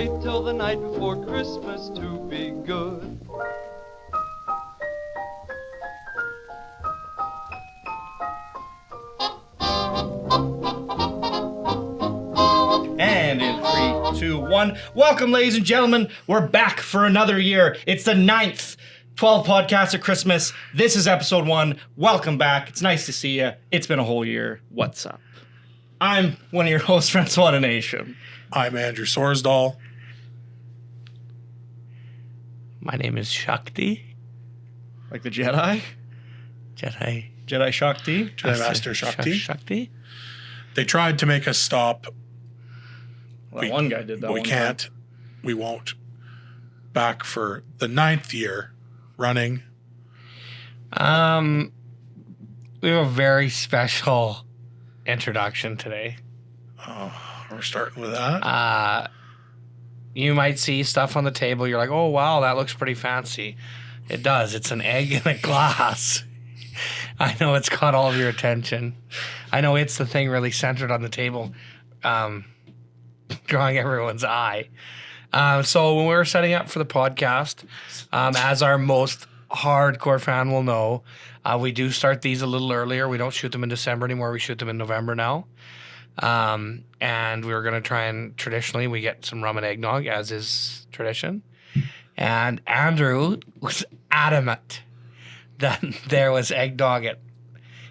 wait till the night before Christmas to be good. And in 3, 2, 1, welcome, ladies and gentlemen. We're back for another year. It's the 9th 12 podcasts at Christmas. This is episode 1. Welcome back. It's nice to see you. It's been a whole year. What's up? I'm one of your hosts, Francois Nation. I'm Andrew Sorsdahl. My name is Shakti. Like the Jedi? Jedi Shakti? Jedi Master Shakti. Shakti. They tried to make us stop. Well, one guy did that. But we can't. Time. We won't. Back for the 9th year running. We have a very special introduction today. Oh, we're starting with that. You might see stuff on the table. You're like, oh, wow, that looks pretty fancy. It does. It's an egg in a glass. I know it's caught all of your attention. I know it's the thing really centered on the table, drawing everyone's eye. So when we were setting up for the podcast, as our most hardcore fan will know, we do start these a little earlier. We don't shoot them in December anymore. We shoot them in November now. And we were going to try and traditionally we get some rum and eggnog, as is tradition. And Andrew was adamant that there was eggnog.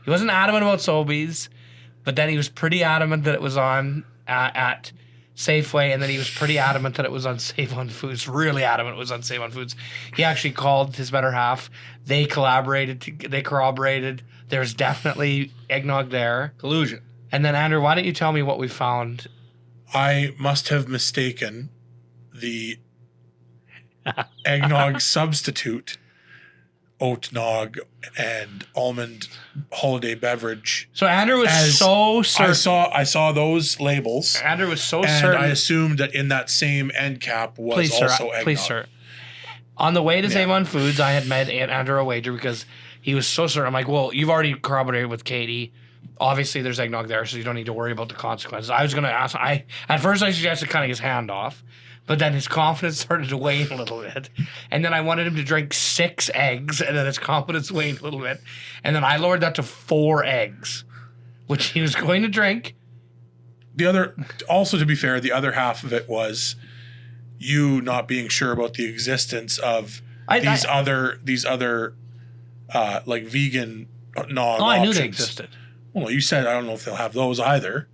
He wasn't adamant about Sobeys, but then he was pretty adamant that it was on at Safeway, and then he was pretty adamant that it was on Save on Foods. Really adamant it was on Save on Foods. He actually called his better half. They collaborated. They corroborated. There's definitely eggnog there. Collusion. And then, Andrew, why don't you tell me what we found? I must have mistaken the eggnog substitute, oat nog, and almond holiday beverage. So Andrew was so certain. I saw those labels. Andrew was so and certain. I assumed that in that same end cap was also eggnog. Please, sir. On the way to Save on Foods, I had made Andrew a wager because he was so certain. I'm like, well, you've already corroborated with Katie. Obviously, there's eggnog there, so you don't need to worry about the consequences. I was going to ask. At first, I suggested cutting his hand off, but then his confidence started to wane a little bit. And then I wanted him to drink 6 eggs, and then his confidence waned a little bit. And then I lowered that to 4 eggs, which he was going to drink. Also to be fair, the other half of it was you not being sure about the existence of these other like vegan nog options. I knew they existed. Well, you said I don't know if they'll have those either.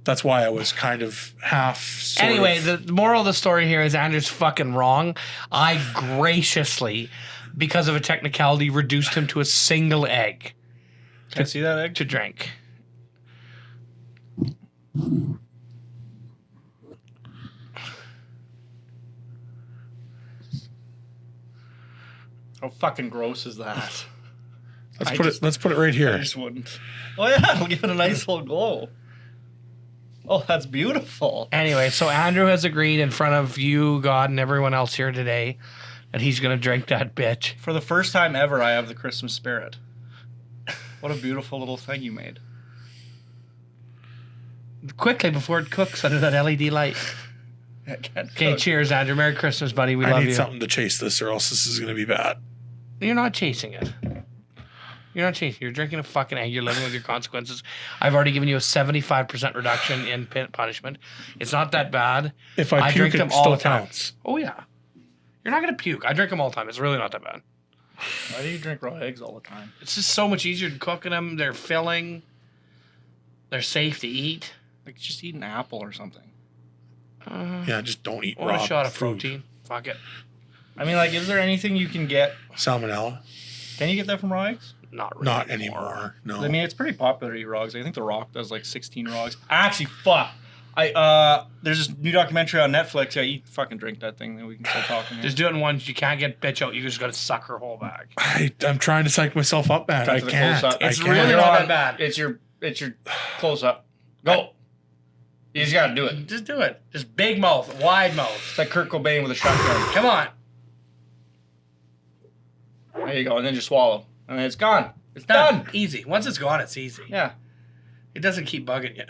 That's why I was kind of half. Anyway, the moral of the story here is Andrew's fucking wrong. I graciously, because of a technicality, reduced him to a single egg. Can I see that egg? To drink. How fucking gross is that? Let's put it right here. I just wouldn't. Oh yeah, it'll give it a nice little glow. Oh, that's beautiful. Anyway, so Andrew has agreed in front of you, God, and everyone else here today that he's going to drink that bitch. For the first time ever, I have the Christmas spirit. What a beautiful little thing you made. Quickly, before it cooks under that LED light. Okay, cheers, Andrew. Merry Christmas, buddy. We love you. I need something to chase this, or else this is going to be bad. You're not chasing it. You're not chasing. You're drinking a fucking egg. You're living with your consequences. I've already given you a 75% reduction in punishment. It's not that bad. If I puke, drink them it all still the time. counts. Oh, yeah. You're not going to puke. I drink them all the time. It's really not that bad. Why do you drink raw eggs all the time? It's just so much easier cooking them. They're filling. They're safe to eat. Like, just eat an apple or something. Yeah, just don't eat Or raw a shot of food. protein. Fuck it. I mean, like, is there anything you can get? Salmonella? Can you get that from raw eggs? Not really. Not anymore. No. I mean, it's pretty popular to eat raw eggs. I think The Rock does like 16 raw eggs. Actually, fuck. There's this new documentary on Netflix. Yeah, you fucking drink that thing, then we can start talking. Just do it in once. You can't get bitch out. You just got to suck her whole bag. I'm trying to psych myself up, man. Try I for the can't. close-up. It's I really can't. not that bad. It's your close up. Go. You just gotta do it. Just do it. Just big mouth, wide mouth. It's like Kurt Cobain with a shotgun. Come on. There you go, and then just swallow, and then it's gone. It's done. Easy. Once it's gone, it's easy. Yeah. It doesn't keep bugging you.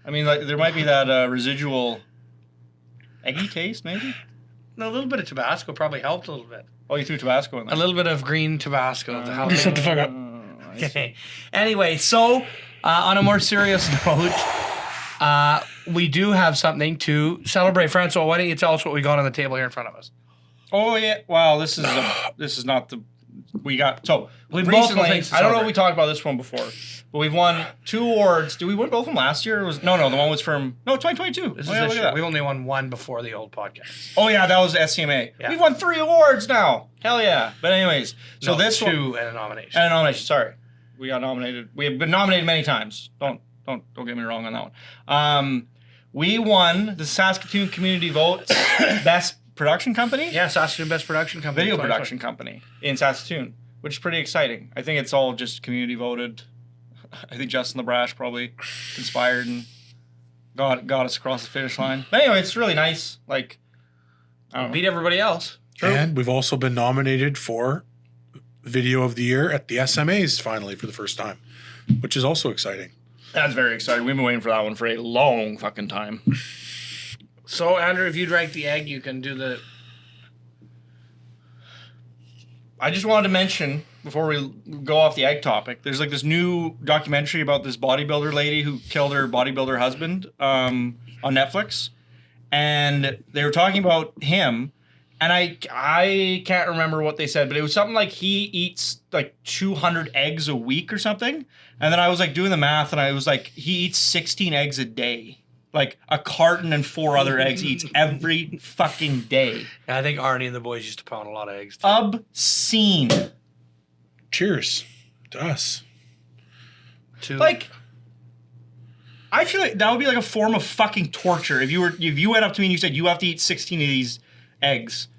I mean, like there might be that residual eggy taste, maybe? A little bit of Tabasco probably helped a little bit. Oh, you threw Tabasco in there. A little bit of green Tabasco to help. Just shut the fuck up. Okay. Anyway, so on a more serious note, we do have something to celebrate. Francois, why don't you tell us what we got on the table here in front of us? Oh yeah. Well, this is not the we got. So We both recently, got things to I don't know if celebrate. we talked about this one before, but we've won 2 awards. Did we win both of them last year? Or was the one was from 2022. This Oh, is yeah, this look at year. that. We only won one before the old podcast. Oh yeah, that was SCMA. Yeah. We've won 3 awards now. Hell yeah. But anyways, so No, this 2 one and a nomination. and a nomination. Sorry, we got nominated. We have been nominated many times. Don't get me wrong on that one. We won the Saskatoon Community Votes Best Production Company. Yeah, Saskatoon Best Production Company. Video 2020. production company in Saskatoon, which is pretty exciting. I think it's all just community voted. I think Justin LeBrash probably conspired and got us across the finish line. But anyway, it's really nice. Like, I don't know. Beat everybody else. True. And we've also been nominated for Video of the Year at the SMAs finally for the first time, which is also exciting. That's very exciting. We've been waiting for that one for a long fucking time. So, Andrew, if you drank the egg, you can do the... I just wanted to mention before we go off the egg topic, there's like this new documentary about this bodybuilder lady who killed her bodybuilder husband on Netflix, and they were talking about him, and I can't remember what they said, but it was something like he eats like 200 eggs a week or something, and then I was like doing the math, and I was like, he eats 16 eggs a day. Like a carton and 4 other eggs he eats every fucking day. I think Arnie and the boys used to pound a lot of eggs. Too. Obscene. Cheers to us. Like, I feel like that would be like a form of fucking torture if you went up to me and you said you have to eat 16 of these eggs.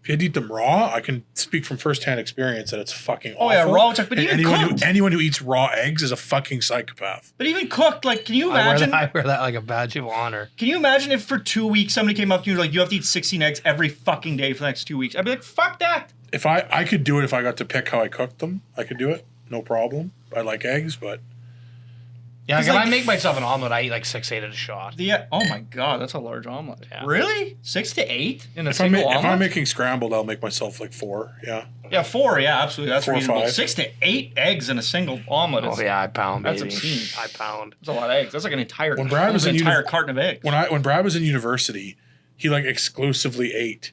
If you had to eat them raw, I can speak from firsthand experience that it's fucking awful. Oh yeah, raw. But And even cooked. anyone who eats raw eggs is a fucking psychopath. But even cooked, like, can you I imagine? wear that like a badge of honor. Can you imagine if for 2 weeks somebody came up to you like you have to eat 16 eggs every fucking day for the next 2 weeks? I'd be like, fuck that. If I could do it if I got to pick how I cooked them, I could do it. No problem. I like eggs, but Yeah, It's if like- I make myself an omelet, I eat like 6, 8 at a shot. Oh my god, that's a large omelet. Yeah. Really? 6 to 8 in a if single omelet? I'm making scrambled, I'll make myself like 4. Yeah. Yeah, 4. Yeah, absolutely. That's 4 or reasonable. 5. 6 to 8 eggs in a single omelet. Oh yeah, I pound. That's baby. obscene. I pound. That's a lot of eggs. That's like an entire When Brad was in carton of eggs. When Brad was in university, he like exclusively ate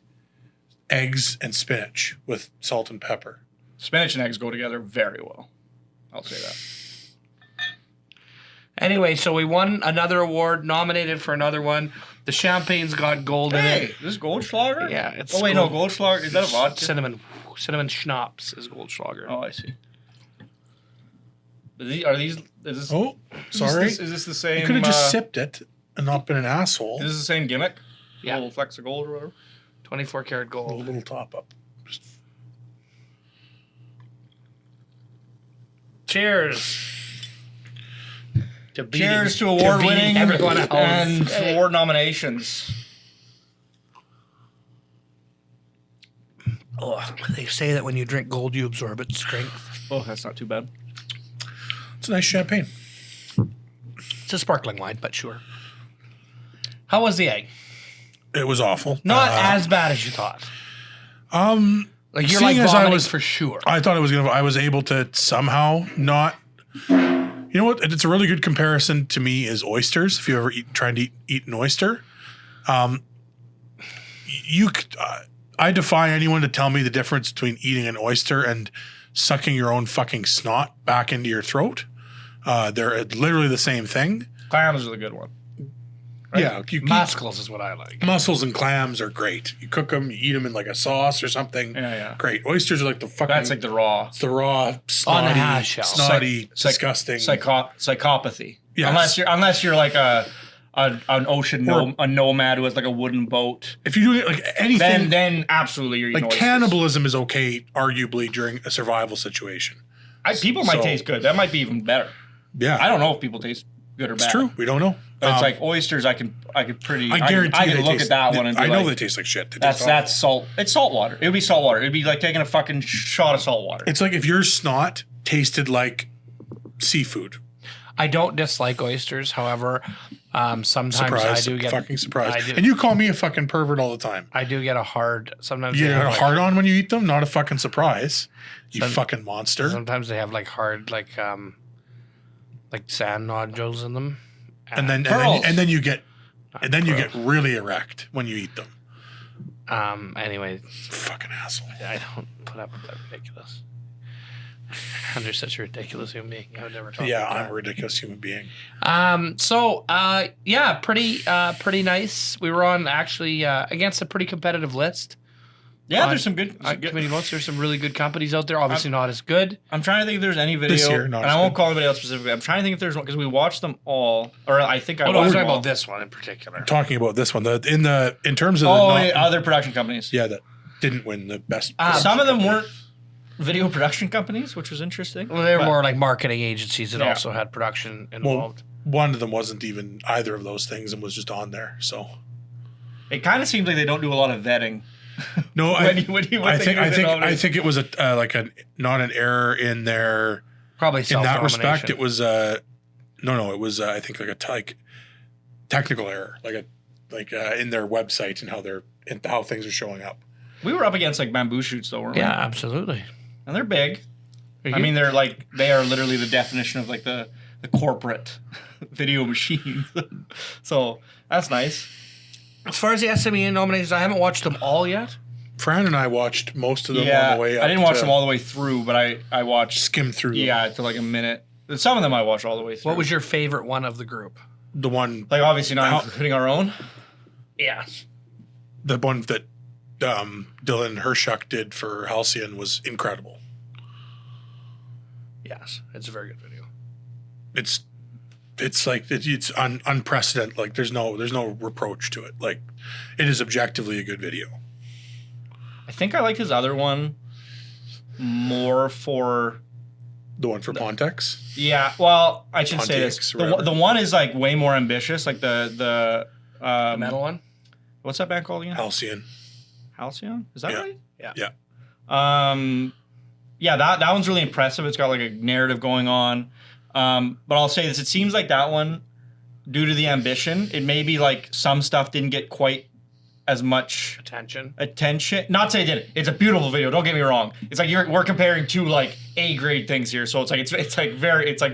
eggs and spinach with salt and pepper. Spinach and eggs go together very well. I'll say that. Anyway, so we won another award, nominated for another one. The champagne's got gold in Hey, it. this is Goldschlager? Yeah, it's Oh wait, no, Goldschlager. Is that a vodka? Cinnamon schnapps is Goldschlager. Oh, I see. Is this? Oh, sorry. Is this the same? You could have just sipped it and not been an asshole. Is this the same gimmick? Yeah. Little flecks of gold or whatever. 24 karat A gold. little top up. Cheers. Cheers to award winning everyone else. and Hey. award nominations. Oh, they say that when you drink gold, you absorb its strength. Oh, that's not too bad. It's a nice champagne. It's a sparkling wine, but sure. How was the egg? It was awful. Not as bad as you thought. Like you're seeing like as I vomiting was- for sure. I thought I was able to somehow not. You know what? It's a really good comparison to me is oysters. If you ever tried to eat an oyster, I defy anyone to tell me the difference between eating an oyster and sucking your own fucking snot back into your throat. They're literally the same thing. Clams are the good one. Yeah, Muscles is what I like. mussels and clams are great. You cook them, you eat them in like a sauce or something. Yeah. Great. Oysters are like the fucking. That's like the raw. It's the raw, snotty, On the hash shell. snotty, disgusting. Psychopathy. Yes. Unless you're like an ocean Or- a nomad who has like a wooden boat. If you do it like anything, Then absolutely you're eating like oysters. cannibalism is okay, arguably during a survival situation. People might So- taste good. That might be even better. Yeah, I don't know if people taste good or bad. It's true. We don't know. But it's like oysters. I could pretty. I guarantee I they can look taste, at that one and be I know like, they taste like shit. They that's taste that's awful. salt. It's salt water. It would be salt water. It'd be like taking a fucking shot of salt water. It's like if your snot tasted like seafood. I don't dislike oysters. However, sometimes Surprise. I do get Fucking surprised. I do, And you call me a fucking pervert all the time. I do get a hard. Sometimes You they get have a like, hard on when you eat them? Not a fucking surprise. You Some- fucking monster. Sometimes they have like hard like sand nodules in them. And then Pearls. you get really erect when you eat them. Anyway, Fucking asshole. I don't put up with that ridiculous. I'm just such a ridiculous human being. I would never talk. Yeah, about I'm a ridiculous human being. Yeah, pretty nice. We were on actually against a pretty competitive list. Yeah, on- there's some good. on committee votes. There's some really good companies out there. Obviously, not as good. I'm trying to think if there's any video, This year, not and as I won't good. call anybody else specifically. I'm trying to think if there's one because we watched them all, or I think I Oh no, I watched was them talking all. about this one in particular. Talking about this one, in terms of Other production companies. that didn't win the best. Some of them weren't video production companies, which was interesting. Well, they were But- more like marketing agencies that Yeah. also had production Well, involved. one of them wasn't even either of those things and was just on there. So It kind of seems like they don't do a lot of vetting. no, When you I think think it was not an error in their Probably in that respect. self-domination. It was it was I think like technical error, in their website and how things are showing up. we were up against like bamboo shoots though, weren't we? Yeah, absolutely. And they're big. I mean, they are literally the definition of like the corporate video machine. So that's nice. As far as the SME nominations, I haven't watched them all yet. Fran and I watched most of them Yeah, on the way up. I didn't watch to them all the way through, but I watched Skim through them. to like a minute. Some of them I watched all the way through. What was your favorite one of the group? The one like obviously not How- including our own? Yes. that Dylan Hershuk did for Halcyon was incredible. Yes, it's a very good video. It's like it's unprecedented. Like there's no reproach to it. Like it is objectively a good video. I think I liked his other one more for The one for Pontex. yeah. Well, I should say this. Pontiacs, whatever. The one is like way more ambitious. Like the The metal one? what's that band called again? Halcyon. Halcyon? Is that Yeah. right? Yeah. Yeah, that one's really impressive. It's got like a narrative going on. But I'll say this: it seems like that one, due to the ambition, it may be like some stuff didn't get quite as much Attention. attention. Not to say it didn't. It's a beautiful video. Don't get me wrong. It's like we're comparing two like A grade things here, so it's like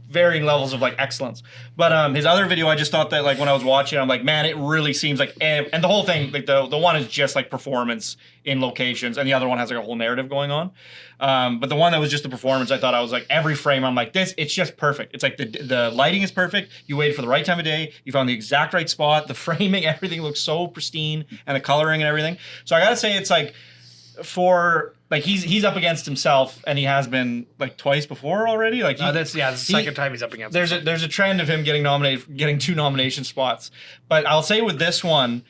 varying levels of like excellence. But his other video, I just thought that like when I was watching, I'm like, man, it really seems like, and the whole thing, like the one is just like performance in locations, and the other one has like a whole narrative going on. But the one that was just the performance, I thought I was like every frame, I'm like it's just perfect. It's like the lighting is perfect. You waited for the right time of day. You found the exact right spot. The framing, everything looks so pristine, and the coloring and everything. So I gotta say, it's like for like he's up against himself, and he has been like twice before already. Like That's the second time he's up against. there's a trend of him getting 2 nomination spots. But I'll say with this one,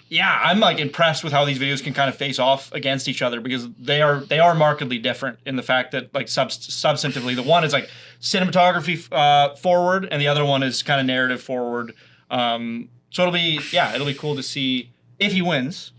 yeah, I'm like impressed with how these videos can kind of face off against each other, because they are markedly different in the fact that like substantively the one is like cinematography forward, and the other one is kind of narrative forward. So it'll be cool to see if he wins,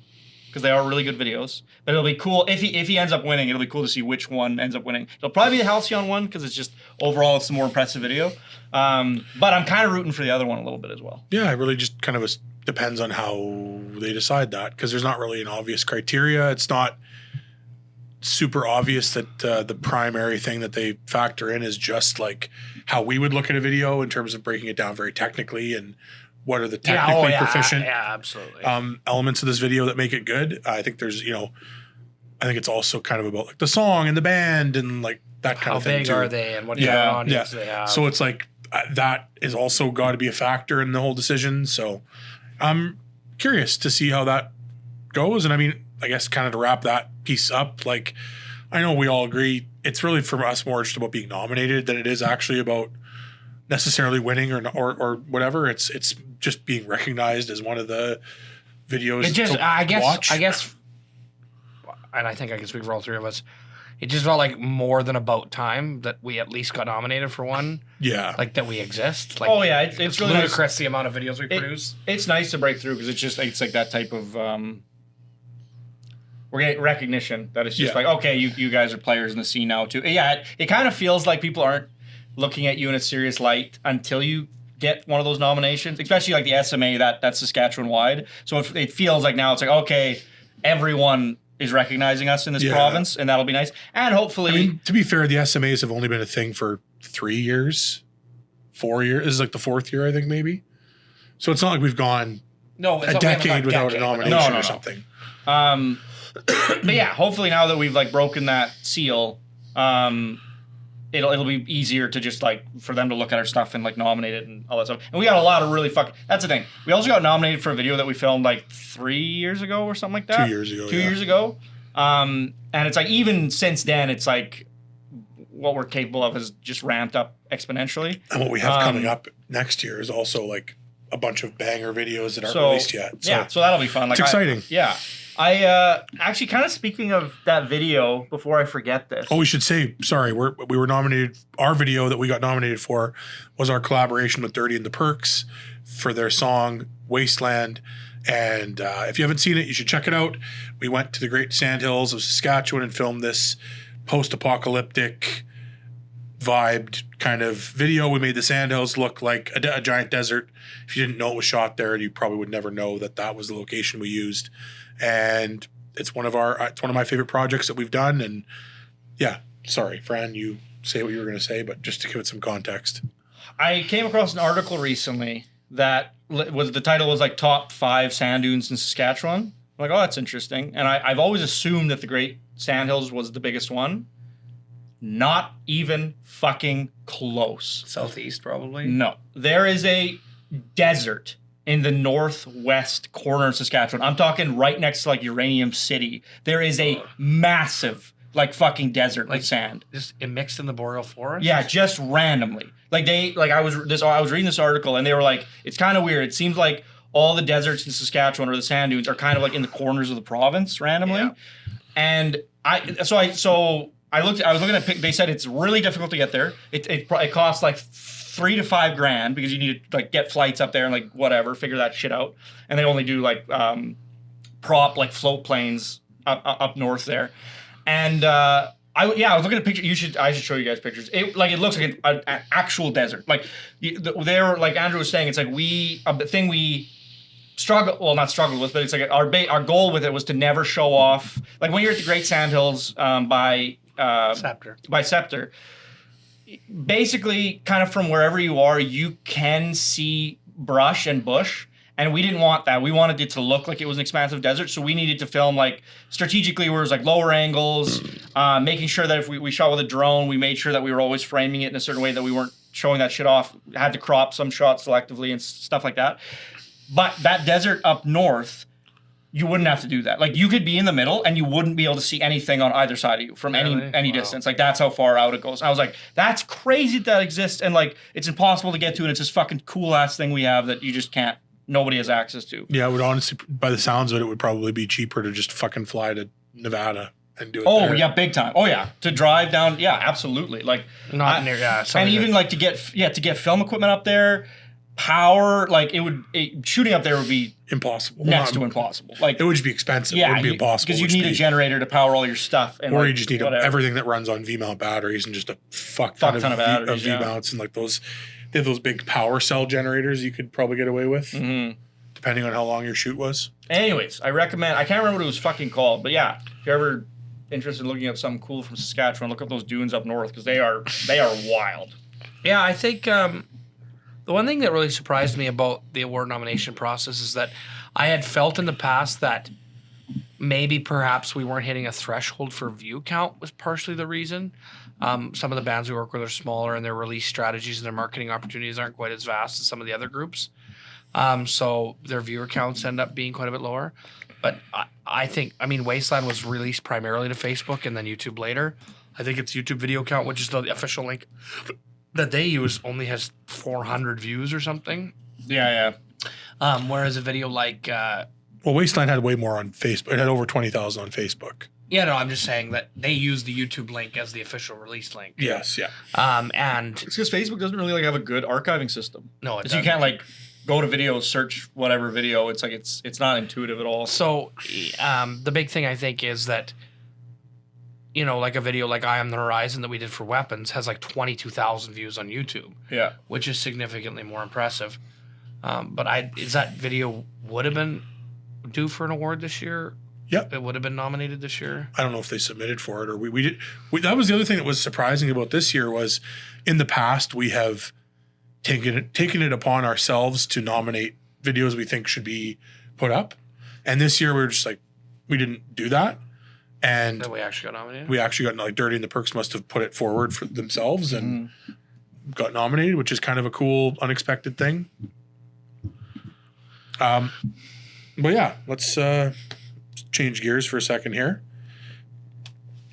because they are really good videos. But it'll be cool if he ends up winning. It'll be cool to see which one ends up winning. It'll probably be the Halcyon one, because it's just overall it's a more impressive video. But I'm kind of rooting for the other one a little bit as well. Yeah, it really just kind of depends on how they decide that, because there's not really an obvious criteria. It's not super obvious that the primary thing that they factor in is just like how we would look at a video in terms of breaking it down very technically and what are the technically proficient absolutely. elements of this video that make it good. I think there's, I think it's also kind of about like the song and the band and like that kind How of thing big too. are they, and what kind of audience they have? So it's like that is also got to be a factor in the whole decision. So I'm curious to see how that goes. And I mean, I guess kind of to wrap that piece up, like I know we all agree it's really for us more just about being nominated than it is actually about necessarily winning or whatever. It's just being recognized as one of the videos. It just, to I guess, watch. and I think I can speak for all three of us. It just felt like more than about time that we at least got nominated for one. Yeah. Like that we exist. Like, Oh yeah, it's really ludicrous the amount of videos we It- produce. It's nice to break through, because it's like that type of we're getting recognition that it's just Yeah. like, okay, you guys are players in the scene now too. Yeah, it kind of feels like people aren't looking at you in a serious light until you get one of those nominations, especially like the SMA that's Saskatchewan wide. So it feels like now it's like, okay, everyone is recognizing us in this province, and that'll be nice. And hopefully, I mean, to be fair, the SMAs have only been a thing for 3 years, 4 years. This is like the 4th year, I think, maybe. So it's not like we've gone a decade without a nomination or something. But yeah, hopefully now that we've like broken that seal, it'll be easier to just like for them to look at our stuff and like nominate it and all that stuff. And we got a lot of really that's the thing. We also got nominated for a video that we filmed like 3 years ago or something like that. 2 years ago. 2 years ago. And it's like even since then, it's like what we're capable of has just ramped up exponentially. And what we have coming up next year is also like a bunch of banger videos that aren't released yet. So so that'll be fun. Like it's exciting. I actually kind of speaking of that video before I forget this. Oh, we should say, sorry, we were nominated. Our video that we got nominated for was our collaboration with Dirty and the Perks for their song Wasteland. And if you haven't seen it, you should check it out. We went to the Great Sandhills of Saskatchewan and filmed this post-apocalyptic vibed kind of video. We made the Sandhills look like a giant desert. If you didn't know it was shot there, you probably would never know that was the location we used. And it's one of my favorite projects that we've done. And yeah, sorry, Fran, you say what you were going to say, but just to give it some context. I came across an article recently that the title was like top 5 sand dunes in Saskatchewan. I'm like, oh, that's interesting. And I've always assumed that the Great Sandhills was the biggest one. Not even fucking close. Southeast, probably. No. There is a desert in the northwest corner of Saskatchewan. I'm talking right next to like Uranium City. There is a massive like fucking desert with sand. Just it mixed in the boreal forest? Yeah, just randomly. I was reading this article and they were like, it's kind of weird. It seems like all the deserts in Saskatchewan or the sand dunes are kind of like in the corners of the province randomly. Yeah. And I was looking at they said it's really difficult to get there. It costs like $3,000 to $5,000 because you need to like get flights up there and like whatever, figure that shit out. And they only do like prop like float planes up north there. And I was looking at pictures. I should show you guys pictures. It looks like an actual desert. Like they're like Andrew was saying, it's like the thing we not struggled with, but it's like our goal with it was to never show off. Like when you're at the Great Sandhills by Scepter. Basically, kind of from wherever you are, you can see brush and bush, and we didn't want that. We wanted it to look like it was an expansive desert, so we needed to film like strategically where it was like lower angles, making sure that if we shot with a drone, we made sure that we were always framing it in a certain way that we weren't showing that shit off. Had to crop some shots selectively and stuff like that. But that desert up north, you wouldn't have to do that. Like you could be in the middle and you wouldn't be able to see anything on either side of you from any distance. Like that's how far out it goes. I was like, that's crazy that exists, and like it's impossible to get to, and it's this fucking cool ass thing we have that you just can't. Nobody has access to. Yeah, it would honestly, by the sounds of it would probably be cheaper to just fucking fly to Nevada and do it. Oh there. Yeah, big time. Oh yeah, to drive down. Yeah, absolutely. Like not near. Yeah, and even like to get film equipment up there. Power, like shooting up there would be impossible. Next to impossible. Like it would just be expensive. Yeah, it would be impossible because you need a generator to power all your stuff, or you just need everything that runs on V-mount batteries and just a fuck ton of batteries, V-mounts and like those. They have those big power cell generators you could probably get away with, depending on how long your shoot was. Anyways, I recommend. I can't remember what it was fucking called, but yeah, if you're ever interested in looking up something cool from Saskatchewan, look up those dunes up north because they are wild. Yeah, I think. The one thing that really surprised me about the award nomination process is that I had felt in the past that maybe perhaps we weren't hitting a threshold for view count was partially the reason. Some of the bands we work with are smaller and their release strategies and their marketing opportunities aren't quite as vast as some of the other groups. So their viewer counts end up being quite a bit lower. But I think Wasteland was released primarily to Facebook and then YouTube later. I think its YouTube video count, which is the official link that they use, only has 400 views or something. Yeah. Whereas a video like... Wasteland had way more on Facebook. It had over 20,000 on Facebook. Yeah, no, I'm just saying that they use the YouTube link as the official release link. Yes, yeah. And... It's because Facebook doesn't really have a good archiving system. No, it doesn't. You can't go to videos, search whatever video. It's it's not intuitive at all. So the big thing I think is that like a video like I Am the Horizon that we did for weapons has like 22,000 views on YouTube. Yeah. Which is significantly more impressive. But is that video would have been due for an award this year? Yep. It would have been nominated this year. I don't know if they submitted for it or we did. That was the other thing that was surprising about this year was in the past we have taken it upon ourselves to nominate videos we think should be put up. And this year we were just like, we didn't do that. And That we actually got nominated. we actually got like Dirty and the Perks must have put it forward for themselves and got nominated, which is kind of a cool, unexpected thing. But yeah, let's change gears for a second here.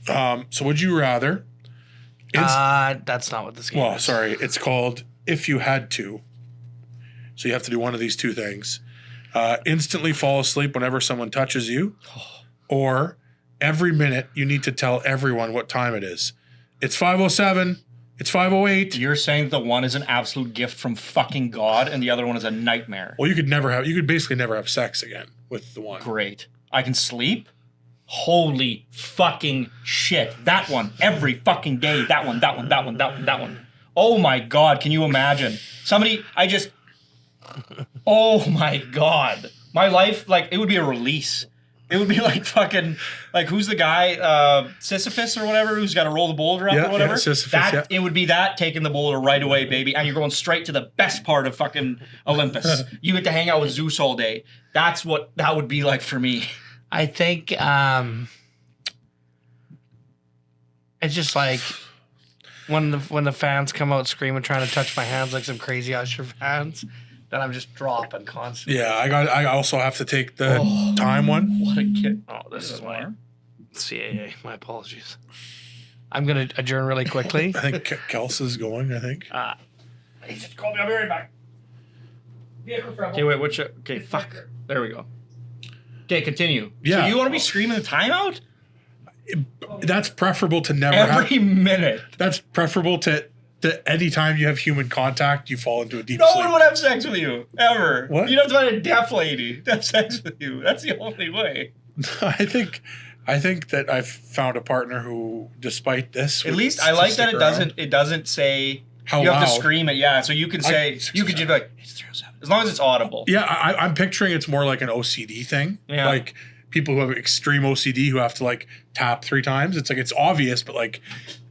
So would you rather? That's not what this game Well, is. sorry, it's called If You Had To. So you have to do one of these two things: instantly fall asleep whenever someone touches you, or every minute you need to tell everyone what time it is. It's 5:07. It's 5:08. You're saying the one is an absolute gift from fucking God and the other one is a nightmare. Well, you could basically never have sex again with the one. Great. I can sleep? Holy fucking shit. That one. Every fucking day. That one. Oh my God. Can you imagine? Oh my God. My life, like, it would be a release. It would be like fucking, like, who's the guy, Sisyphus or whatever, who's got to roll the boulder up or whatever? Yeah, Sisyphus, It would be that, taking the boulder right away, baby, and you're going straight to the best part of fucking Olympus. You get to hang out with Zeus all day. That's what that would be like for me. I think it's just like when the fans come out screaming, trying to touch my hands like some crazy Usher fans, then I'm just dropping constantly. Yeah, I also have to take the time one. What a kid. Oh, this is my CAA. My apologies. I'm gonna adjourn really quickly. I think Kels is going, I think. He just called me. I'll be right back. Okay, wait. Okay, fuck. There we go. Okay, continue. Yeah. So you want to be screaming the timeout? That's preferable to never Every minute. That's preferable to any time you have human contact, you fall into a deep No sleep. one would have sex with you, ever. What? You'd have to find a deaf lady to have sex with you. That's the only way. I think that I've found a partner who, despite this, At would least I like stick that around. it doesn't say How you have to loud? scream it. Yeah, so you can say you could just be like it's 307 as long as it's audible. Yeah, I'm picturing it's more like an OCD thing. Yeah. Like people who have extreme OCD who have to like tap 3 times. It's like it's obvious, but like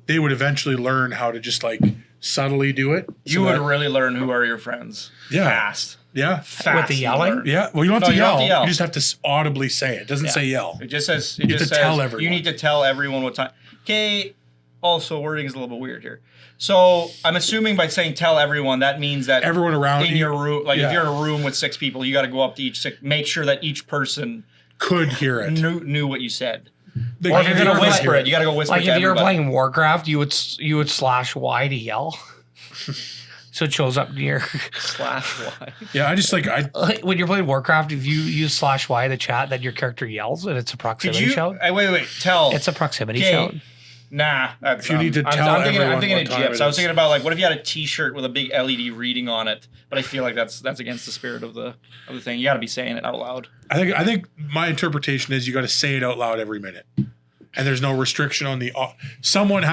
they would eventually learn how to just like subtly do it. You would really learn who are your friends. Yeah. Fast. Yeah. With the yelling? Yeah. Well, you don't have, No, to, you don't yell. have to yell. You just have to audibly say it. It doesn't say yell. It just says You have to tell everyone. You need to tell everyone what time. Okay. Also, wording is a little bit weird here. So I'm assuming by saying tell everyone, that means that Everyone around in you- your room, like yeah. if you're in a room with 6 people, you got to go up to each 6, make sure that each person Could hear it. knew what you said. They Or if could you're gonna hear whisper it, you got to go whisper Like it to if you were everybody. playing Warcraft, you would slash Y to yell. So it shows up near. /Y. Yeah, I just like When you're playing Warcraft, if you use /Y in the chat, then your character yells and it's a Could proximity you? shout. Wait. Tell. It's a proximity Okay. shout. Nah, that's, you need to tell I'm thinking everyone of what time GIFs. it I was is. thinking about like, what if you had a T-shirt with a big LED reading on it? But I feel like that's against the spirit of the thing. You got to be saying it out loud. I think my interpretation is you got to say it out loud every minute, and there's no restriction on the. Someone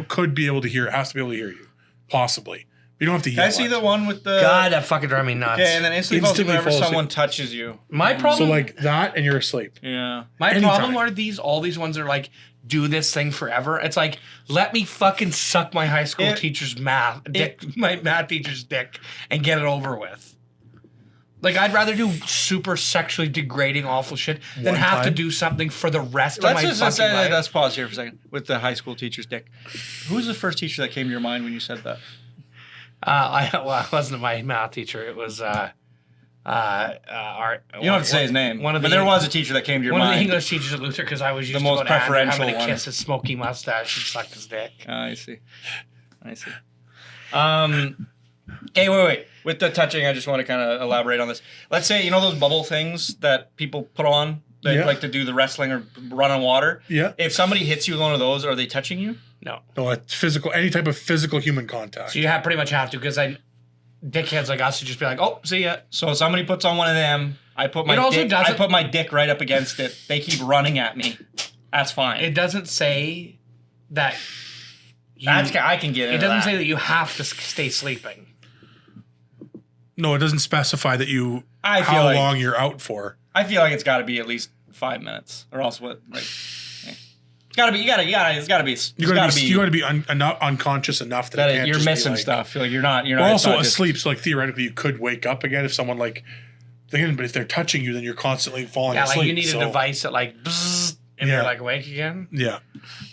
could be able to hear. Has to be able to hear you, possibly. You don't have to Can yell. I see it. the one with the? God, that fucking drive me nuts. Okay, and then instantly falls asleep Instantly whenever fall asleep. someone touches you. My So problem, like that, and you're asleep. Yeah. my anytime. problem are all these ones are like do this thing forever. It's like let me fucking suck my high school teacher's my math teacher's dick and get it over with. Like I'd rather do super sexually degrading awful shit than One have to time. do something for the rest of Let's my just fucking life. let's pause here for a second with the high school teacher's dick. Who's the first teacher that came to your mind when you said that? It wasn't my math teacher. It was our. You don't have to say his name. One of but the there was a teacher that came to your one of the mind. English teachers at Luther because I was used The to most go to Andrew, preferential having to one. kiss his smoky mustache and suck his dick. I see. Okay, wait. With the touching, I just want to kind of elaborate on this. Let's say, you know those bubble things that people put on? They Yeah. like to do the wrestling or run on water? Yeah. If somebody hits you with one of those, are they touching you? No. No, it's physical. Any type of physical human contact. So you pretty much have to because dickheads like us would just be like, oh, see ya. So if somebody puts on one of them, I put my It also dick, doesn't- I put my dick right up against it. They keep running at me. That's fine. It doesn't say that I can get it into doesn't that. say that you have to stay sleeping. No, it doesn't specify that you I feel how like- long you're out for. I feel like it's got to be at least 5 minutes, or else what? Like, it's got to be. It's got to be. You got to be unconscious enough that, it can't you're just be missing like, stuff. Like you're not. We're it's also not just- asleep, so like theoretically you could wake up again if someone like. Again, but if they're touching you, then you're constantly falling Yeah, asleep. like you need so, a device that like, bzzz, and Yeah. you're like awake again. Yeah.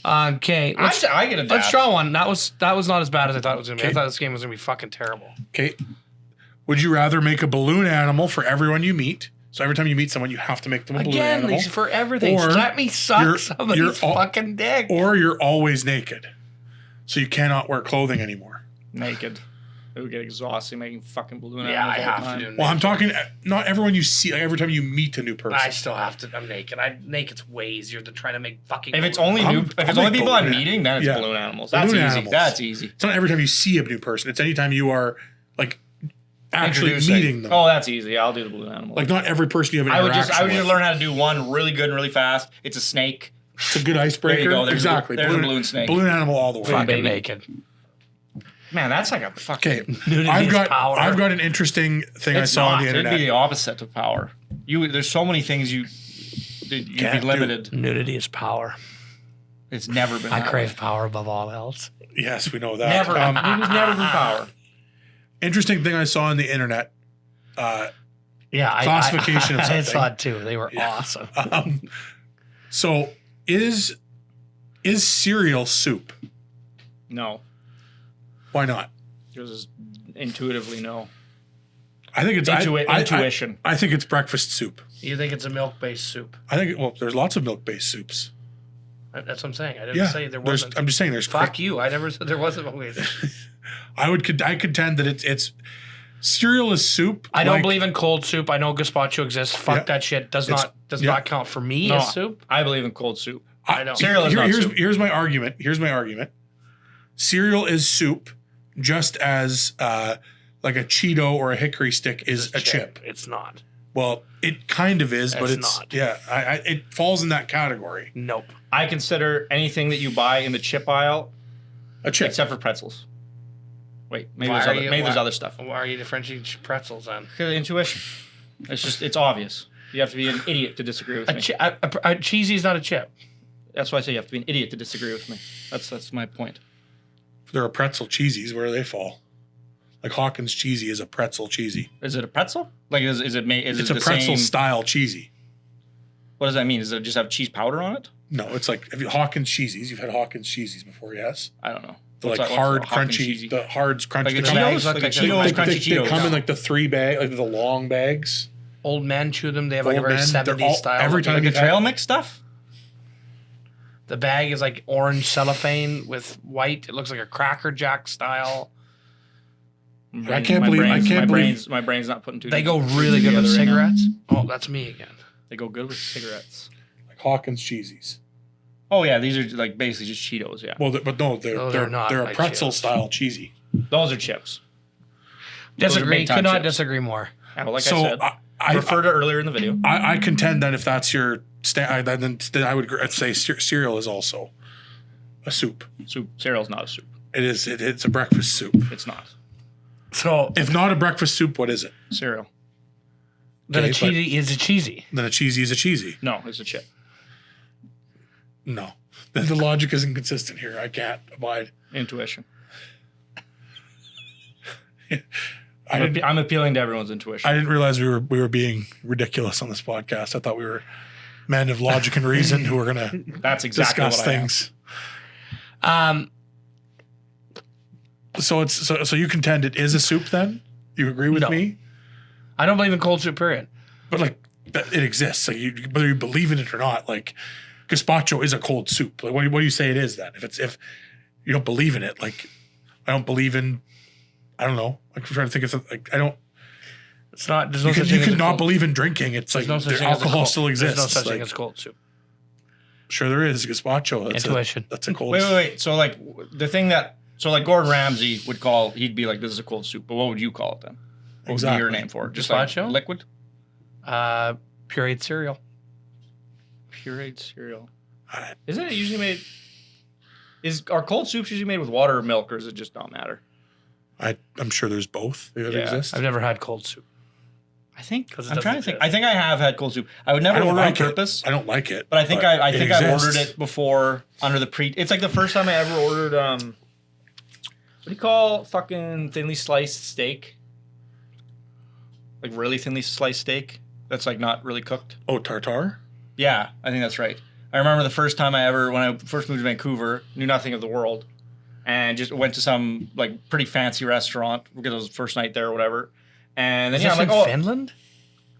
Okay, I get a let's draw one. That was not as bad as I thought it was gonna be. I Okay. thought this game was gonna be fucking terrible. Okay. Would you rather make a balloon animal for everyone you meet? So every time you meet someone, you have to make them a balloon Again, animal. these for everything. Or Let me suck you're- somebody's you're all- fucking dick. Or you're always naked, so you cannot wear clothing anymore. naked. It would get exhausting making fucking balloon Yeah, animals I all the have time. to do. Well, I'm talking not everyone you see. Like every time you meet a new person. I still have to. I'm naked. Naked's way easier than trying to make fucking. If it's balloons. only I'm- new, if it's I'm only people like I'm balloon- meeting, then it's yeah. balloon animals. That's Balloon easy. animals. That's easy. It's not every time you see a new person. It's anytime you are like actually Introducing. meeting them. Oh, that's easy. I'll do the balloon animal. Like not every person you have an I would just interaction with. learn how to do one really good and really fast. It's a snake. It's a good icebreaker. There you go. There's exactly. a balloon snake. Balloon animal all the way. fucking baby. naked. Man, that's like a fucking. Okay, Nudity I've is got power. an interesting thing I It's saw not. on the It'd internet. be the opposite of power. There's so many things you'd Can't be do. limited. Nudity is power. It's never been. I that crave way. power above all else. Yes, we know that. Never. Nudity's never been power. Interesting thing I saw on the internet. Yeah, Classification of I something. saw it too. They were awesome. So is cereal soup? No, Why not? because intuitively no. I think it's Intuition. I think it's breakfast soup. You think it's a milk-based soup? I think there's lots of milk-based soups. That's what I'm saying. I didn't Yeah, say there wasn't. I'm just saying there's. Fuck you! I never said there wasn't. Wait. I contend that it's cereal is soup. I don't like- believe in cold soup. I know gazpacho exists. Fuck Yeah. that shit. Does It's- not count for me No, as soup. I believe in cold soup. I know. Cereal is not soup. Here's my argument. Cereal is soup, just as like a Cheeto or a hickory stick is a chip. It's not. Well, it kind of is, but It's it's not. yeah. It falls in that category. Nope. I consider anything that you buy in the chip aisle, A chip. except for pretzels. Wait, maybe Why there's are you- there's why- other stuff. Why are you differentiating pretzels then? Intuition. It's obvious. You have to be an idiot to disagree with me. A cheesy is not a chip. That's why I say you have to be an idiot to disagree with me. That's my point. If there are pretzel cheesies, where do they fall? Like Hawkins cheesy is a pretzel cheesy. Is it a pretzel? Like is it made? Is It's it a the pretzel same? style cheesy. What does that mean? Does it just have cheese powder on it? No, it's like Hawkins cheesies. You've had Hawkins cheesies before, yes? I don't know. The What's like that- hard, what's a Hawkins crunchy, cheesy? the hards, crunchy. Like the they come- Cheetos, like like the the Cheetos, Like, crunchy they Cheetos. come in like the 3 bag, like the long bags. Old men chew them. They have like a Old very men, they're 70s all- style. every looking- time Like the you've trail had- mix stuff. The bag is like orange cellophane with white. It looks like a Cracker Jack style. I can't believe- my brain's not putting two. They go together really good with right now. cigarettes. Oh, that's me again. They go good with cigarettes. Like Hawkins cheesies. Oh yeah, these are like basically just Cheetos. Yeah, Well, but no, No, they're not a like pretzel Cheetos. style cheesy. those are chips. Those are Disagree. big time Could not chips. disagree more. Yeah, well, like So I said, refer to earlier in the video. I contend that if that's your then I would say cereal is also a soup. Soup cereal's not a soup. It is. It's a breakfast soup. It's not So If not a breakfast soup, what is it? cereal. then Okay, a cheesy is a cheesy. Then a cheesy is a cheesy. No, it's a chip. No, then the logic isn't consistent here. I can't abide. Intuition. I didn't. I'm appealing to everyone's intuition. I didn't realize we were being ridiculous on this podcast. I thought we were men of logic and reason who were going to That's exactly discuss what I am. things. Um, So you contend it is a soup then? You agree with No. me? I don't believe in cold soup. Period. But like that it exists. Like whether you believe in it or not, like gazpacho is a cold soup. Like what do you say it is then? If you don't believe in it, like I don't believe in. I don't know. I'm trying to think of like I don't. It's not. There's no You such could thing as a not cold- believe in drinking. It's like there's no such their thing as a alcohol cold- still exists. There's no such Like, thing as cold soup. sure there is gazpacho. Intuition. That's a cold. Wait. So like the thing that like Gordon Ramsay would call, he'd be like, "This is a cold soup." But what would you call it then? What would be your Exactly. name for it? Just Gazpacho? like liquid, Pureed cereal. pureed cereal. I- Isn't it usually made? Are cold soups usually made with water or milk, or does it just not matter? I'm sure there's both. They Yeah. exist. I've never had cold soup. I think 'Cause it I'm doesn't trying to think. exist. I think I have had cold soup. I would I never don't order on like purpose, it. I don't like it. but I think I it ordered exists. it before under the pre. It's like the first time I ever ordered what do you call fucking thinly sliced steak? Like really thinly sliced steak that's like not really cooked. Oh, tartare? Yeah, I think that's right. I remember the first time when I first moved to Vancouver, knew nothing of the world, and just went to some like pretty fancy restaurant because it was the first night there or whatever. And then Is yeah, this I'm like, in oh, Finland?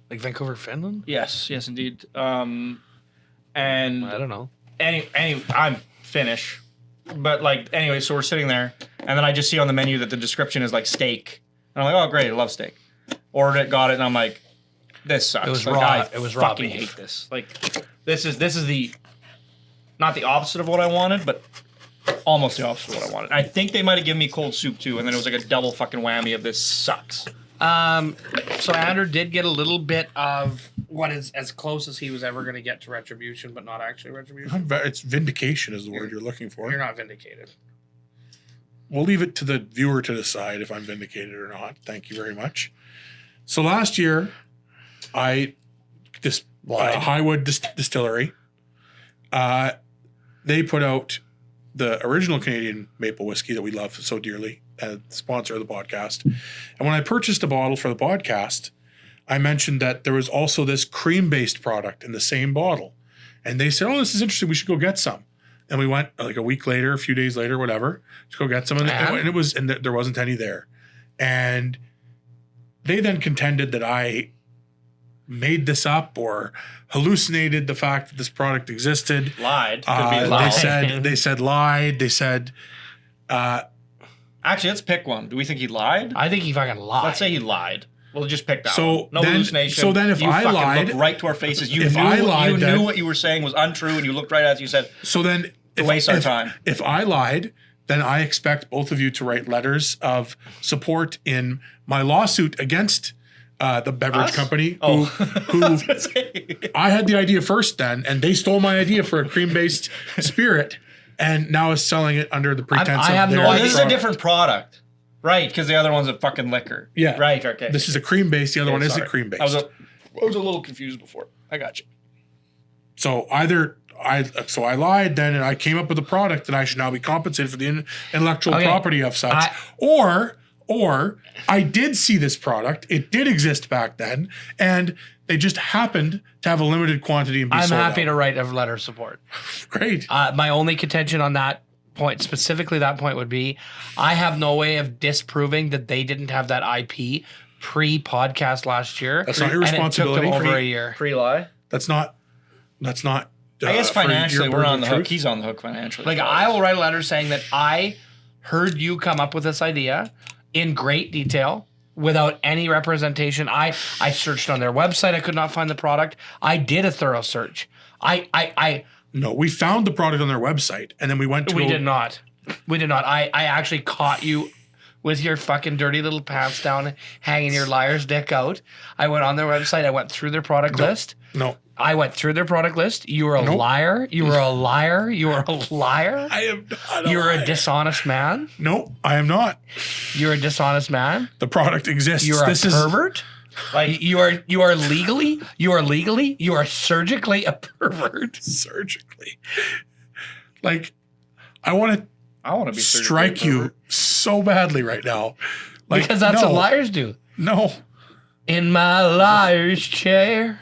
Like Vancouver, Finland? yes, indeed. And I don't know. I'm Finnish, but like anyway, so we're sitting there, and then I just see on the menu that the description is like steak, and I'm like, oh great, I love steak. Ordered it, got it, and I'm like, this sucks. It was like, raw. I It was raw fucking beef. hate this. Like, this is the not the opposite of what I wanted, but almost the opposite of what I wanted. I think they might have given me cold soup too, and then it was like a double fucking whammy of this sucks. So Andrew did get a little bit of what is as close as he was ever going to get to retribution, but not actually retribution. It's vindication is the word you're looking for. You're not vindicated. We'll leave it to the viewer to decide if I'm vindicated or not. Thank you very much. So last year, Highwood Distillery, they put out the original Canadian maple whiskey that we love so dearly, sponsor of the podcast. And when I purchased a bottle for the podcast, I mentioned that there was also this cream-based product in the same bottle. And they said, oh, this is interesting. We should go get some. And we went like a week later, a few days later, whatever, to go get some. And there wasn't any there. And they then contended that I made this up or hallucinated the fact that this product existed. Lied. Could be lied. They said lied. They said, Actually, let's pick one. Do we think he lied? I think he fucking lied. Let's say he lied. We'll just pick that So one. No then- hallucination. so then if you I fucking lied- looked right to our faces. You if knew, I lied, you then- knew what you were saying was untrue, and you looked right at us. You said, so then waste our time. If I lied, then I expect both of you to write letters of support in my lawsuit against the beverage Us? company Oh. who I had the idea first then, and they stole my idea for a cream-based spirit, and now is selling it under the pretense I have of no their "Oh, this is a product. different product." Right, because the other one's a fucking liquor. Yeah. Right, okay. This is a cream-based, the other one isn't Sorry. cream-based. I was a little confused before. I got you. So I lied then, and I came up with a product, and I should now be compensated for the intellectual Okay. property of such. Or I did see this product; it did exist back then, and they just happened to have a limited quantity and be I'm sold happy out. to write a letter of support. Great. My only contention on that point, specifically that point, would be I have no way of disproving that they didn't have that IP pre-podcast last year. That's not your and responsibility. It took them over a year. Pre-lie. That's not. I guess for your financially, we're burden on of the hook. truth. He's on the hook financially. Like, I will write a letter saying that I heard you come up with this idea in great detail without any representation. I searched on their website. I could not find the product. I did a thorough search. No, we found the product on their website, and then we went to. We did not. We did not. I actually caught you with your fucking dirty little pants down, hanging your liar's dick out. I went on their website. I went through their product list. No, I went through their product list. You were a Nope. liar. You were a liar. You were a liar. I am not. You're a liar. dishonest man. No, I am not. You're a dishonest man. The product exists. You're a This is pervert. Like you are surgically a pervert. surgically. Like, I want to I want to be strike you so badly right now. Like, Because that's no, what liars do. No, In my liar's chair.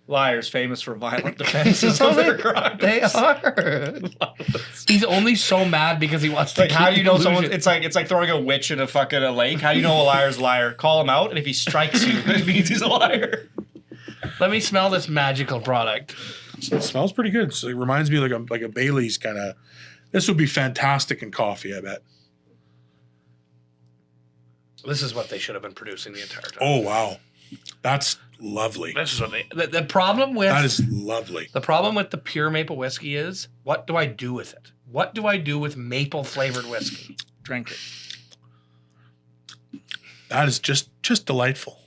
Liars famous for violent defenses of their crimes. They are. He's only so mad because he wants to. Like, how do you know someone? someone? It's like throwing a witch in a lake. How do you know a liar's a liar? Call him out, and if he strikes you, it means he's a liar. Let me smell this magical product. it smells pretty good. So it reminds me of like a Bailey's kind of. This would be fantastic in coffee, I bet. This is what they should have been producing the entire time. Oh wow, that's lovely. This is what they. The problem with That is lovely. the problem with the pure maple whiskey is what do I do with it? What do I do with maple flavored whiskey? Drink it. That is just delightful.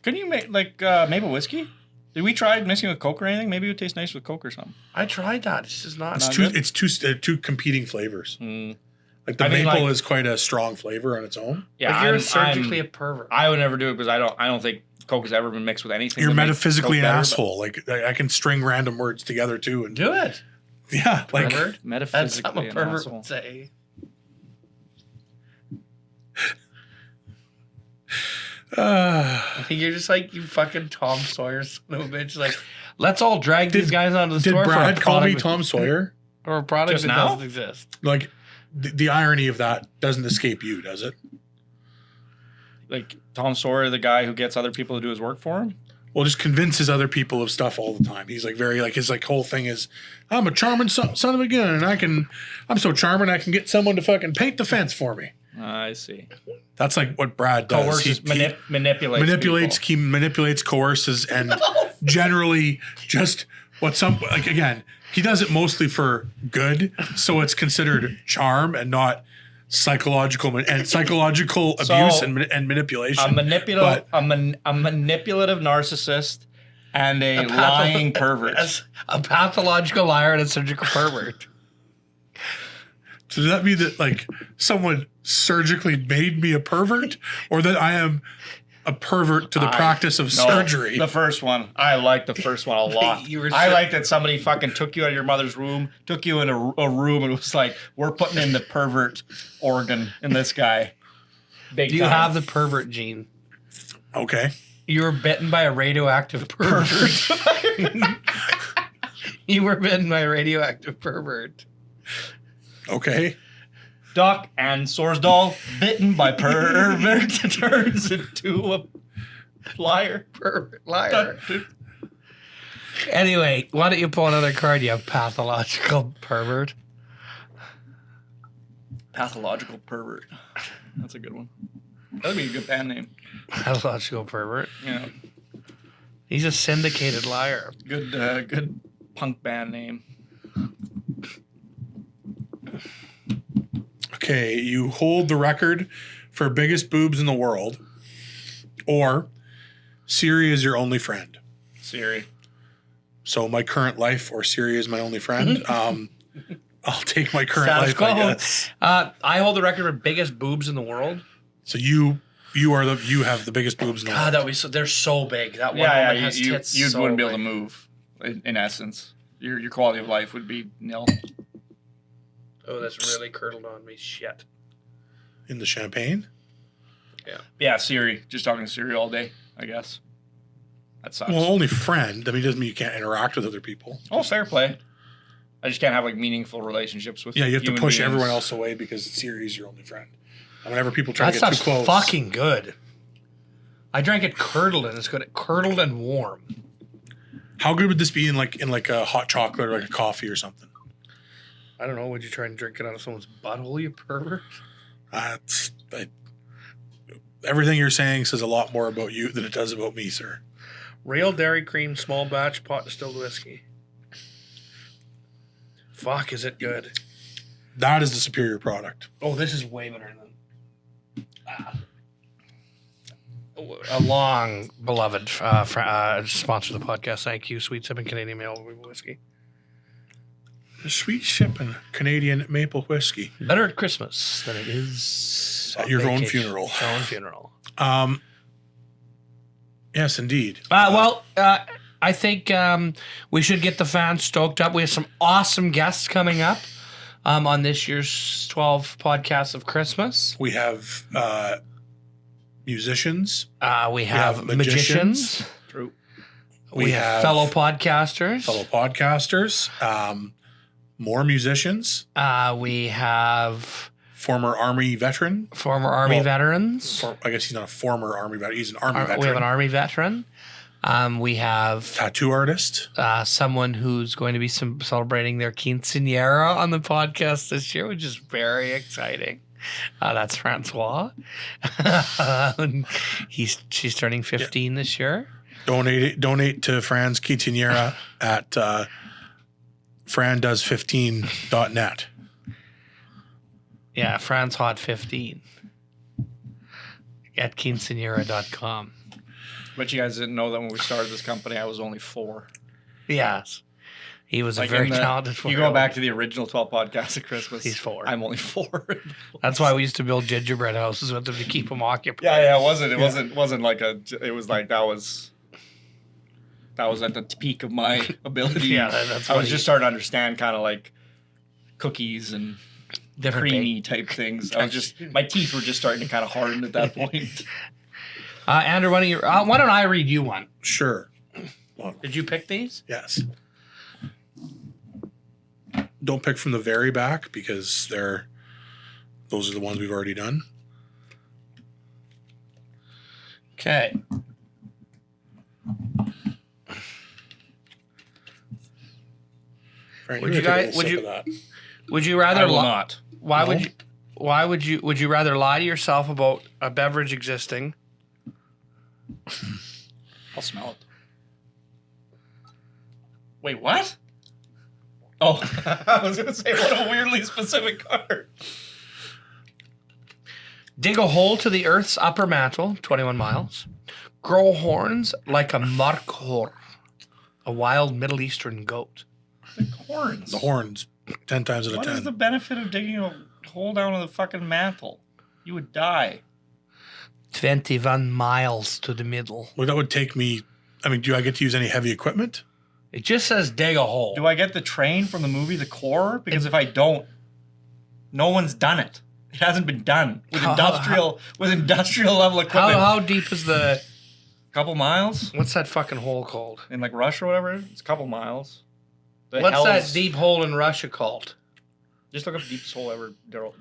Couldn't you make like maple whiskey? Did we try mixing with Coke or anything? Maybe it would taste nice with Coke or something. I tried that. It's just not. It's two competing flavors. Like the maple is quite a strong flavor on its own. Yeah, Like you're surgically a pervert. I would never do it because I don't think Coke has ever been mixed with anything. You're metaphysically an asshole. Like I can string random words together too and do it. Yeah, like Pervert? That's Metaphysically something a pervert asshole. would say. I think you're just like you fucking Tom Sawyer son of a bitch. Like, let's all drag these guys onto the Did store Brad for a call me product Tom Sawyer? or a product Just that now? doesn't exist. Like the irony of that doesn't escape you, does it? Like Tom Sawyer, the guy who gets other people to do his work for him. Well, just convinces other people of stuff all the time. He's like very like his like whole thing is, I'm a charming son of a gun, and I'm so charming I can get someone to fucking paint the fence for me. I see. That's like what Brad does. Coerces, Manipulates, people. he manipulates, coerces, and generally just what some like again. He does it mostly for good, so it's considered charm and not psychological abuse and manipulation. A manipulative narcissist and a lying pervert. A pathological liar and a surgical pervert. So does that mean that like someone surgically made me a pervert, or that I am a pervert to the practice of surgery? The first one. I like the first one a lot. I like that somebody fucking took you out of your mother's womb, took you in a room, and was like, we're putting in the pervert organ in this guy. Big Do you time. have the pervert gene? Okay. You were bitten by a radioactive pervert. You were bitten by a radioactive pervert. Okay. Duck and Sorsdal bitten by pervert turns into a liar. Pervert liar. Anyway, why don't you pull another card, you pathological pervert? Pathological pervert. That's a good one. That'd be a good band name. Pathological pervert. Yeah. He's a syndicated liar. Good punk band name. Okay, you hold the record for biggest boobs in the world, or Siri is your only friend. Siri. So my current life, or Siri is my only friend. I'll take my current Status life, I quo. guess. I hold the record for biggest boobs in the world. So you have the biggest boobs in the world. God, they're so big. That one Yeah, woman has tits. you so wouldn't be able to big. move. In essence, your quality of life would be nil. Oh, that's really curdled on me. Shit. In the champagne. Yeah, Siri. Just talking to Siri all day, I guess. That sucks. Well, only friend. I mean, it doesn't mean you can't interact with other people. Oh, fair play. I just can't have like meaningful relationships with. Yeah, you have to human push beings. everyone else away because Siri is your only friend. And whenever people try That to get too sounds close, fucking good. I drank it curdled and it's good. Curdled and warm. how good would this be in like a hot chocolate or like a coffee or something? I don't know. Would you try and drink it out of someone's butthole, you pervert? Everything you're saying says a lot more about you than it does about me, sir. Real dairy cream, small batch, pot distilled whiskey. Fuck, is it good? That is the superior product. Oh, this is way better than a long beloved sponsor of the podcast. Thank you, Sweet Sipping Canadian Maple Whiskey. Sweet shipping Canadian maple whiskey. Better at Christmas than it is At on your own vacation. funeral. Your own funeral. Yes, indeed. I think we should get the fans stoked up. We have some awesome guests coming up on this year's 12 podcasts of Christmas. We have musicians. We have magicians. True. We have fellow podcasters. Fellow podcasters. More musicians. We have Former Army veteran. former Army veterans. I guess he's not a former Army veteran. He's an Army veteran. We have an Army veteran. We have Tattoo artist. someone who's going to be celebrating their quinceañera on the podcast this year, which is very exciting. That's Francois. She's turning 15 this year. Donate to Fran's quinceañera at frandoes15.net. Yeah, Fran's Hot 15 at quinceañera.com. But you guys didn't know that when we started this company, I was only 4. Yes. He was Like a very in the- talented You go back to the original 12 podcasts at Christmas. He's 4. I'm only 4. That's why we used to build gingerbread houses with them to keep them occupied. Yeah, it wasn't like it was like that was at the peak of my ability. Yeah, that's I what was just starting to understand kind of like cookies and different creamy type things. My teeth were just starting to kind of harden at that point. Andrew, why don't I read you one? Sure. Well, Did you pick these? yes. Don't pick from the very back because those are the ones we've already done. Okay. Frank, Would you're you gonna guys- take a would sip you- of that. Would you rather I will li- not. Why No? would you rather lie to yourself about a beverage existing? I'll smell it. Wait, what? Oh, I was gonna say what a weirdly specific card. Dig a hole to the Earth's upper mantle, 21 miles. Grow horns like a markhor, a wild Middle Eastern goat. The horns. The horns, 10 times out of What 10. is the benefit of digging a hole down in the fucking mantle? You would die. 21 miles to the middle. Well, that would take me. I mean, do I get to use any heavy equipment? It just says dig a hole. Do I get the train from the movie The Core? Because if I don't, no one's done it. It hasn't been done with industrial level equipment. How deep is the... Couple miles What's that fucking hole called? in like Russia or whatever. It's a couple miles. The What's that hell's- deep hole in Russia called? Just look up deepest hole ever drilled.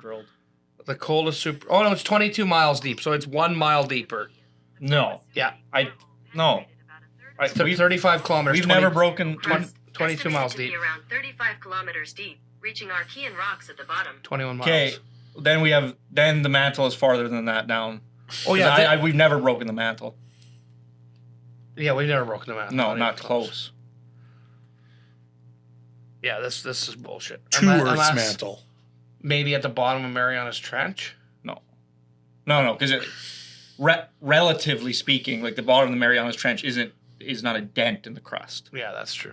The Cola Super... Oh, no, it's 22 miles deep, so it's 1 mile deeper. No, Yeah. no. We've 35 kilometers. we've 20 never broken. 22 miles to be deep. around 35 kilometers deep, reaching Archean rocks at the bottom. 21 miles. Okay, then the mantle is farther than that down. Oh, yeah. We've never broken the mantle. Yeah, we've never broken the mantle. No, even not close. Yeah, this is bullshit. To Unless Earth's mantle. Maybe at the bottom of Mariana's Trench. No, because relatively speaking, like the bottom of the Marianas Trench is not a dent in the crust. Yeah, that's true.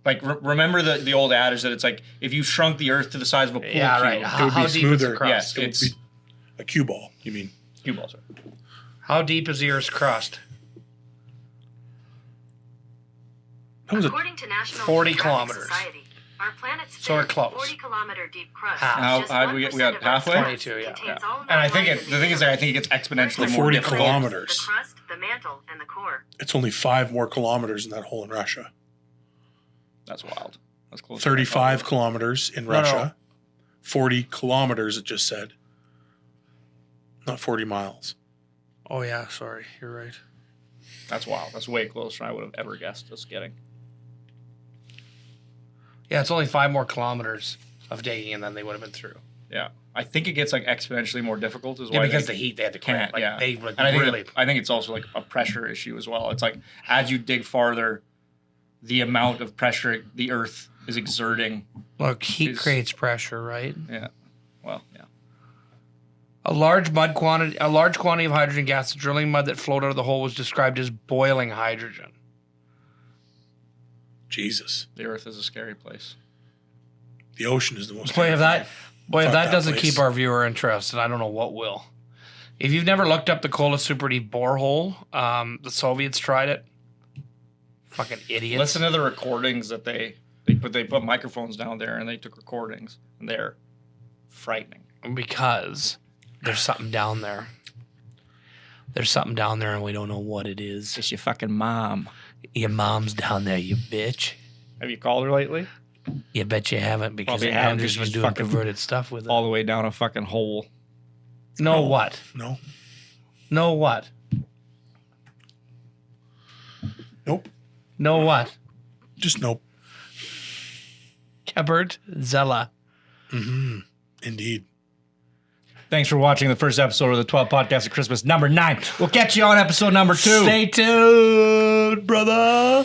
Like remember the old adage that it's like if you shrunk the Earth to the size of a pool Yeah, cube, right. It would How be deep is the smoother. crust? Yes, It would it's be a cue ball, you mean? cue balls. How deep is the Earth's crust? That was a According to National 40 Geographic kilometers. Society, our planet's So we're thin, close. 40-kilometer deep crust. Half. Just How'd we get 1% of halfway? Earth's 22, yeah. contains Yeah. all of And I that think life the in thing is the I think it gets exponentially more 40 difficult. kilometers. The crust, the mantle, and the core. It's only 5 more kilometers in that hole in Russia. That's wild. That's close. to 35 kilometers in No. Russia. 40 kilometers, it just said. Not 40 miles. Oh, yeah, sorry. You're right. That's wild. That's way closer than I would have ever guessed us getting. Yeah, it's only 5 more kilometers of digging, and then they would have been through. Yeah, I think it gets like exponentially more difficult as Yeah, well. because the heat, they had to can't. crank. Like, Yeah, they would and I think really... I think it's also like a pressure issue as well. It's like as you dig farther, the amount of pressure the Earth is exerting. Look, heat is- creates pressure, right? Yeah. Well, yeah. A large quantity of hydrogen gas, the drilling mud that flowed out of the hole was described as boiling hydrogen. Jesus. The Earth is a scary place. The ocean is the most. Boy, if that Fuck that doesn't place. keep our viewer interested, I don't know what will. If you've never looked up the Kola Super Deep borehole, the Soviets tried it. Fucking idiots. Listen to the recordings that they put microphones down there and they took recordings and they're frightening. Because there's something down there. There's something down there and we don't know what it is. It's your fucking mom. Your mom's down there, you bitch. Have you called her lately? You bet you haven't because Probably have, Andrew's because been she's doing fucking perverted stuff with it. All the way down a fucking hole. No what? No. No what? Nope. No what? Just nope. Kebert Zella. Mm-hmm. Indeed. Thanks for watching the first episode of the 12 Podcast of Christmas number 9. We'll catch you on episode number 2. Stay tuned, brother.